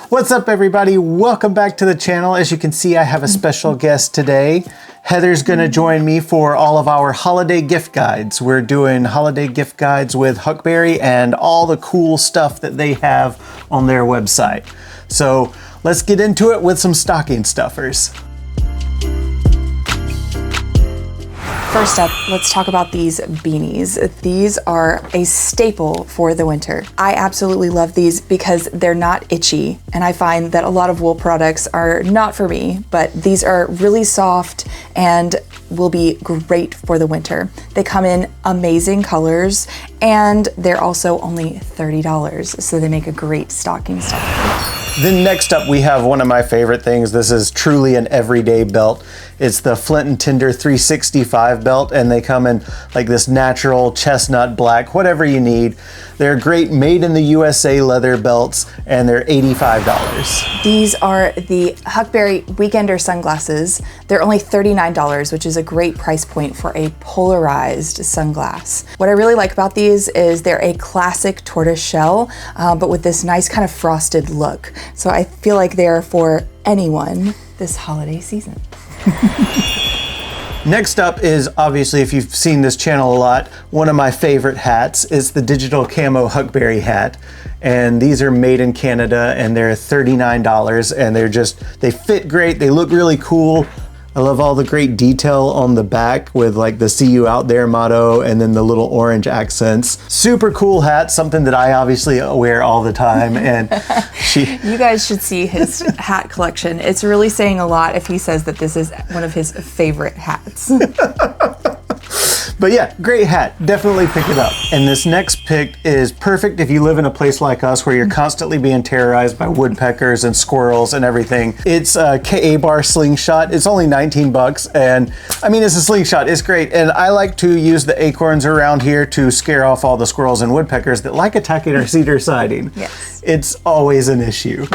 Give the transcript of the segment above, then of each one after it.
What's up, everybody? Welcome back to the channel. As you can see, I have a special guest today. Heather's gonna join me for all of our holiday gift guides. We're doing holiday gift guides with Huckberry and all the cool stuff that they have on their website. So let's get into it with some stocking stuffers. First up, let's talk about these beanies. These are a staple for the winter. I absolutely love these because they're not itchy, and I find that a lot of wool products are not for me, but these are really soft and will be great for the winter. They come in amazing colors, and they're also only $30, so they make a great stocking stuffer. Then next up, we have one of my favorite things. This is truly an everyday belt. It's the Flint & Tinder 365 belt, and they come in like this natural chestnut black, whatever you need. They're great made in the USA leather belts, and they're $85. These are the Huckberry Weekender sunglasses. They're only $39, which is a great price point for a polarized sunglass. What I really like about these is they're a classic tortoise shell, but with this nice kind of frosted look. So I feel like they're for anyone this holiday season. Next up is, obviously, if you've seen this channel a lot, one of my favorite hats is the digital camo Huckberry hat. And these are made in Canada, and they're $39, and they fit great, they look really cool. I love all the great detail on the back with like the "See You Out There" motto and then the little orange accents. Super cool hat, something that I obviously wear all the time. And You guys should see his hat collection. It's really saying a lot if he says that this is one of his favorite hats. But yeah, great hat. Definitely pick it up. And this next pick is perfect if you live in a place like us where you're constantly being terrorized by woodpeckers and squirrels and everything. It's a KA bar slingshot. It's only 19 bucks. And I mean, it's a slingshot. It's great. And I like to use the acorns around here to scare off all the squirrels and woodpeckers that like attacking our cedar siding. Yes. It's always an issue.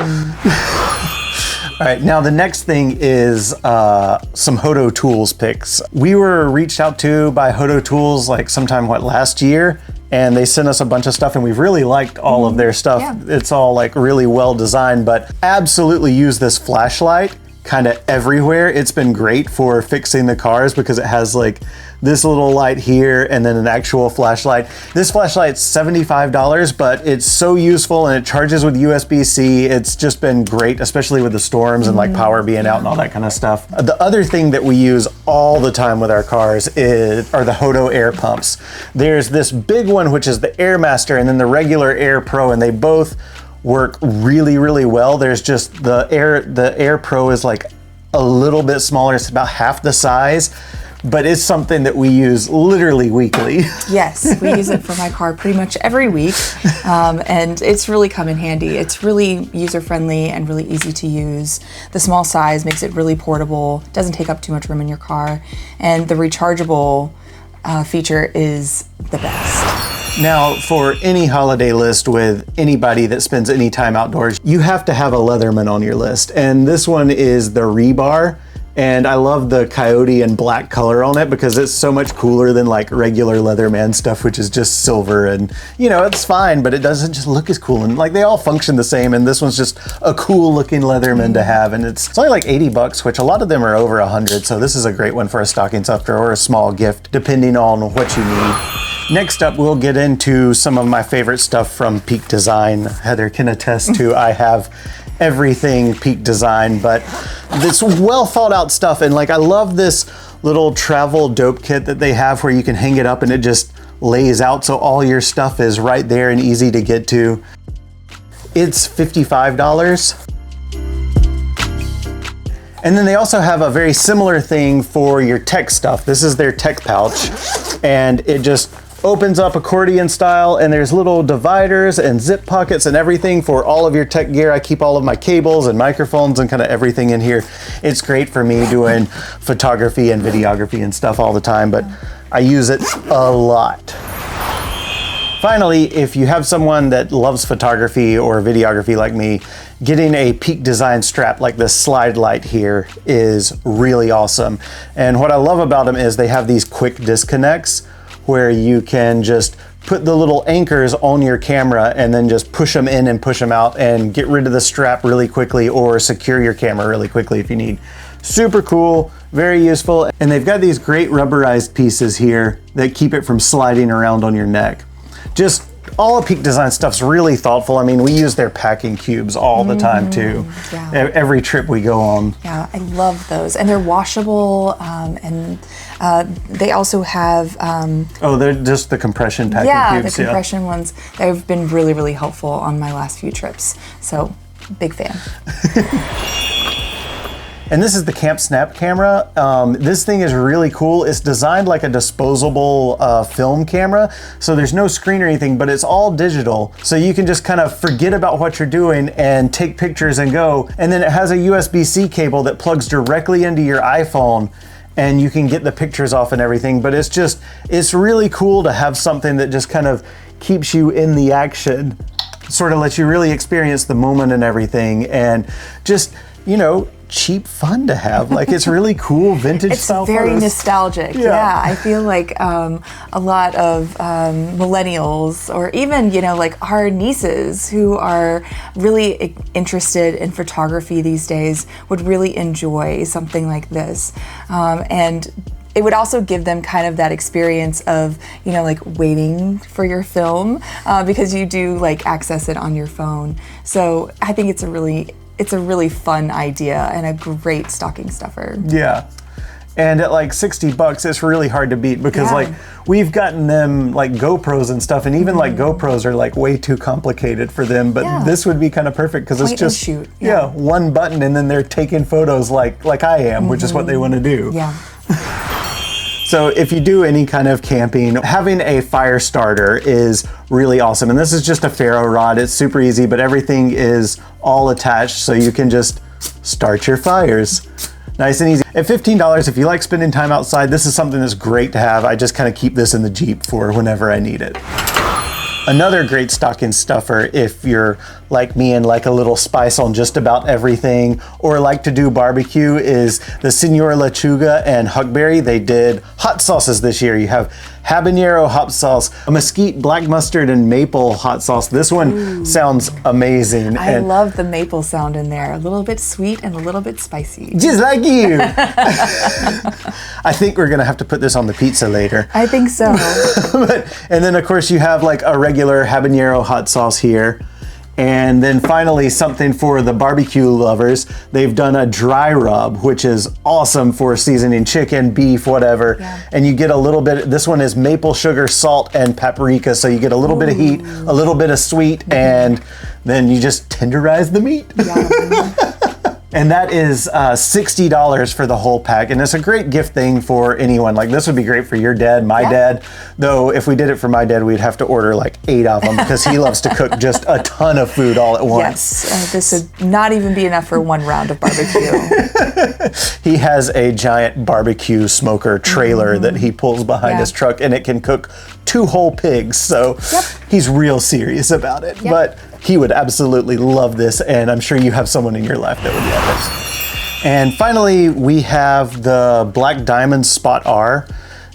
All right, now the next thing is some Hodo Tools picks. We were reached out to by Hodo Tools like sometime, last year? And they sent us a bunch of stuff, and we've really liked all of their stuff. Yeah. It's all like really well designed, but absolutely use this flashlight kind of everywhere. It's been great for fixing the cars because it has like this little light here and then an actual flashlight. This flashlight's $75, but it's so useful and it charges with USB-C. It's just been great, especially with the storms and like power being out and all that kind of stuff. The other thing that we use all the time with our cars are the Hodo air pumps. There's this big one, which is the Airmaster, and then the regular Air Pro, and they both work really, really well. There's just the Air Pro is like a little bit smaller. It's about half the size, but it's something that we use literally weekly. Yes, we use it for my car pretty much every week, and it's really come in handy. It's really user-friendly and really easy to use. The small size makes it really portable, doesn't take up too much room in your car, and the rechargeable feature is the best. Now, for any holiday list with anybody that spends any time outdoors, you have to have a Leatherman on your list. And this one is the Rebar. And I love the coyote and black color on it because it's so much cooler than like regular Leatherman stuff, which is just silver. And you know, it's fine, but it doesn't just look as cool. And like they all function the same. And this one's just a cool looking Leatherman to have. And it's only like 80 bucks, which a lot of them are over 100. So this is a great one for a stocking stuffer or a small gift, depending on what you need. Next up, we'll get into some of my favorite stuff from Peak Design. Heather can attest to I have everything Peak Design, but this well thought out stuff. And like, I love this little travel dope kit that they have where you can hang it up and it just lays out. So all your stuff is right there and easy to get to. It's $55. And then they also have a very similar thing for your tech stuff. This is their tech pouch, and it just opens up accordion style, and there's little dividers and zip pockets and everything for all of your tech gear. I keep all of my cables and microphones and kind of everything in here. It's great for me doing photography and videography and stuff all the time, but I use it a lot. Finally, if you have someone that loves photography or videography like me, getting a Peak Design strap like this slide light here is really awesome. And what I love about them is they have these quick disconnects where you can just put the little anchors on your camera and then just push them in and push them out and get rid of the strap really quickly or secure your camera really quickly if you need. Super cool, very useful. And they've got these great rubberized pieces here that keep it from sliding around on your neck. Just all of Peak Design stuff's really thoughtful. I mean, we use their packing cubes all the time too. Yeah. Every trip we go on. Yeah, I love those. And they're washable, and they also have... oh, they're just the compression packing cubes. The compression ones. They've been really, really helpful on my last few trips. So, big fan. And this is the Camp Snap camera. This thing is really cool. It's designed like a disposable film camera. So there's no screen or anything, but it's all digital. So you can just kind of forget about what you're doing and take pictures and go. And then it has a USB-C cable that plugs directly into your iPhone and you can get the pictures off and everything. But it's really cool to have something that just kind of keeps you in the action, sort of lets you really experience the moment and everything. And just, you know, cheap fun to have. Like, it's really cool vintage style It's very photos. nostalgic. Yeah, I feel like a lot of millennials, or even, you know, like our nieces who are really interested in photography these days would really enjoy something like this. And it would also give them kind of that experience of, you know, like waiting for your film, because you do like access it on your phone. So I think it's a really fun idea and a great stocking stuffer. Yeah. And at like $60, it's really hard to beat because like we've gotten them like GoPros and stuff, and even like GoPros are like way too complicated for them. But this would be kind of perfect because it's just shoot. One button and then they're taking photos like I am, which is what they want to do. Yeah. So if you do any kind of camping, having a fire starter is really awesome. And this is just a ferro rod. It's super easy, but everything is all attached so you can just start your fires. Nice and easy. At $15, if you like spending time outside, this is something that's great to have. I just kind of keep this in the Jeep for whenever I need it. Another great stocking stuffer if you're like me and like a little spice on just about everything, or like to do barbecue, is the Señor Lechuga and Huckberry. They did hot sauces this year. You have habanero hot sauce, a mesquite, black mustard, and maple hot sauce. This one sounds amazing. I love the maple sound in there. A little bit sweet and a little bit spicy. Just like you. I think we're gonna have to put this on the pizza later. I think so. And then of course you have like a regular habanero hot sauce here. And then finally, something for the barbecue lovers. They've done a dry rub, which is awesome for seasoning chicken, beef, whatever. Yeah. And you get a little bit, this one is maple sugar, salt, and paprika. So you get a little bit of heat, a little bit of sweet, and then you just tenderize the meat. And that is $60 for the whole pack. And it's a great gift thing for anyone. Like, this would be great for your dad, my dad. Though if we did it for my dad, we'd have to order like 8 of them because he loves to cook just a ton of food all at once. Yes, this would not even be enough for one round of barbecue. He has a giant barbecue smoker trailer that he pulls behind his truck, and it can cook 2 whole pigs. So he's real serious about it. But he would absolutely love this, and I'm sure you have someone in your life that would love this. And finally, we have the Black Diamond Spot R.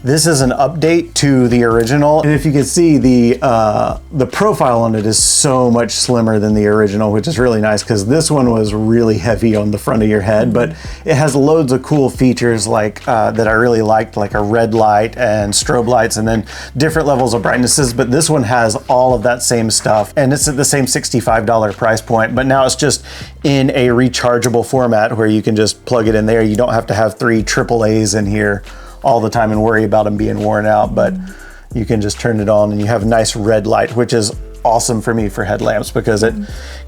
This is an update to the original, and if you can see, the profile on it is so much slimmer than the original, which is really nice because this one was really heavy on the front of your head. But it has loads of cool features like that I really liked, like a red light and strobe lights, and then different levels of brightnesses. But this one has all of that same stuff, and it's at the same $65 price point. But now it's just in a rechargeable format where you can just plug it in there. You don't have to have 3 AAAs in here all the time and worry about them being worn out, but you can just turn it on and you have a nice red light, which is awesome for me for headlamps because it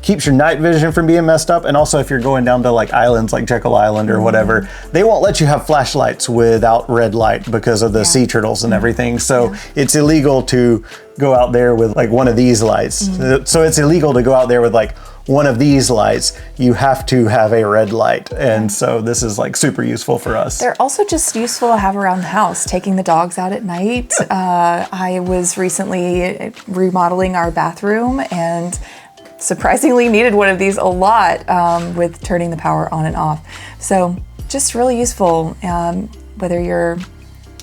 keeps your night vision from being messed up. And also if you're going down to like islands like Jekyll Island or whatever, they won't let you have flashlights without red light because of the sea turtles and everything. So it's illegal to go out there with like one of these lights. So it's illegal to go out there with like one of these lights. You have to have a red light. And so this is like super useful for us. They're also just useful to have around the house, taking the dogs out at night. I was recently remodeling our bathroom and surprisingly needed one of these a lot with turning the power on and off. So just really useful, whether you're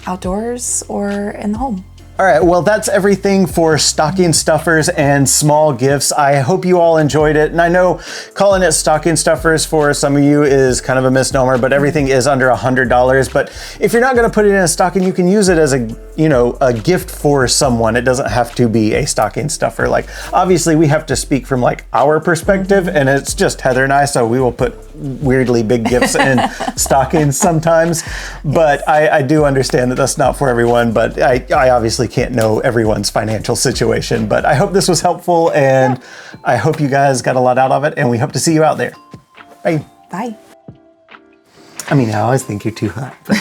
outdoors or in the home. All right, well, that's everything for stocking stuffers and small gifts. I hope you all enjoyed it. And I know calling it stocking stuffers for some of you is kind of a misnomer, but everything is under $100. But if you're not gonna put it in a stocking, you can use it as a gift for someone. It doesn't have to be a stocking stuffer. Like, obviously we have to speak from like our perspective, and it's just Heather and I, so we will put weirdly big gifts in stockings sometimes. But I do understand that that's not for everyone, but I obviously can't know everyone's financial situation. But I hope this was helpful, and I hope you guys got a lot out of it, and we hope to see you out there. Bye. Bye. I mean, I always think you're too hot. But